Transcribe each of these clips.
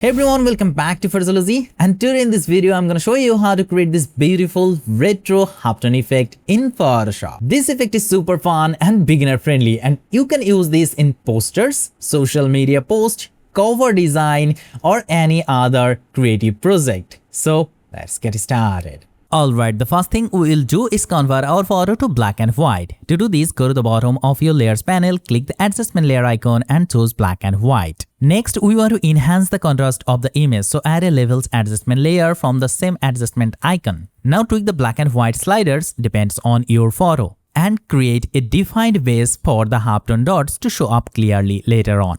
Hey everyone, welcome back to Farzzology, and today in this video I'm gonna show you how to create this beautiful retro Halftone effect in Photoshop. This effect is super fun and beginner friendly, and you can use this in posters, social media posts, cover design or any other creative project. So let's get started. Alright, the first thing we will do is convert our photo to black and white. To do this, go to the bottom of your layers panel, click the adjustment layer icon and choose black and white. Next, we want to enhance the contrast of the image, so add a levels adjustment layer from the same adjustment icon. Now tweak the black and white sliders, depends on your photo, and create a defined base for the halftone dots to show up clearly later on.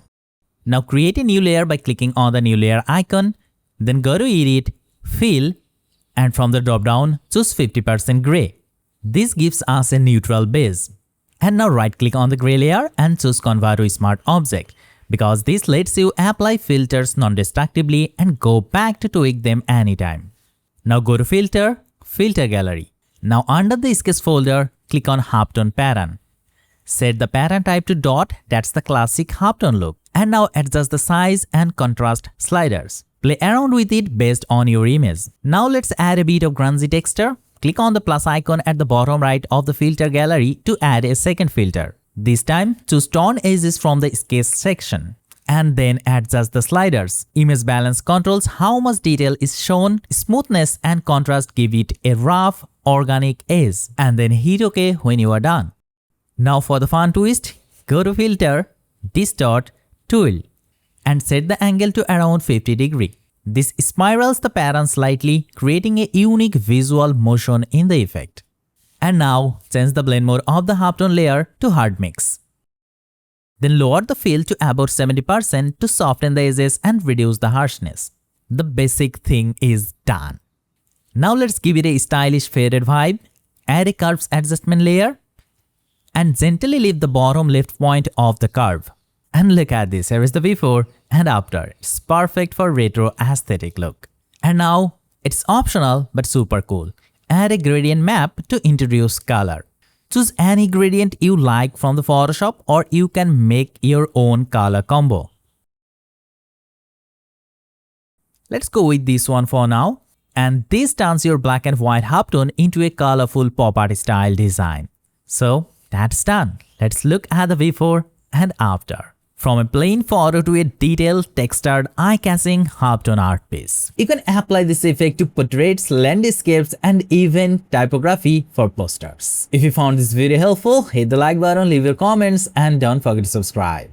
Now create a new layer by clicking on the new layer icon, then go to Edit, Fill, and from the drop-down, choose 50% gray. This gives us a neutral base. And now right-click on the gray layer and choose Convert to Smart Object, because this lets you apply filters non-destructively and go back to tweak them anytime. Now go to Filter, Filter Gallery. Now under the Sketch folder, click on Halftone Pattern. Set the pattern type to dot, that's the classic halftone look. And now adjust the size and contrast sliders. Play around with it based on your image. Now let's add a bit of grungy texture. Click on the plus icon at the bottom right of the filter gallery to add a second filter. This time, choose Tone Edges from the Sketch section. And then adjust the sliders. Image balance controls how much detail is shown. Smoothness and contrast give it a rough, organic edge. And then hit OK when you are done. Now for the fun twist, go to Filter, Distort, Tool, and set the angle to around 50 degrees. This spirals the pattern slightly, creating a unique visual motion in the effect. And now change the blend mode of the halftone layer to hard mix. Then lower the fill to about 70% to soften the edges and reduce the harshness. The basic thing is done. Now let's give it a stylish faded vibe. Add a curves adjustment layer and gently lift the bottom left point of the curve. And look at this, here is the before and after. It's perfect for retro aesthetic look. And now, it's optional but super cool. Add a gradient map to introduce color. Choose any gradient you like from the Photoshop, or you can make your own color combo. Let's go with this one for now. And this turns your black and white halftone into a colorful pop art style design. So that's done. Let's look at the before and after. From a plain photo to a detailed, textured, eye-catching halftone art piece. You can apply this effect to portraits, landscapes, and even typography for posters. If you found this video helpful, hit the like button, leave your comments, and don't forget to subscribe.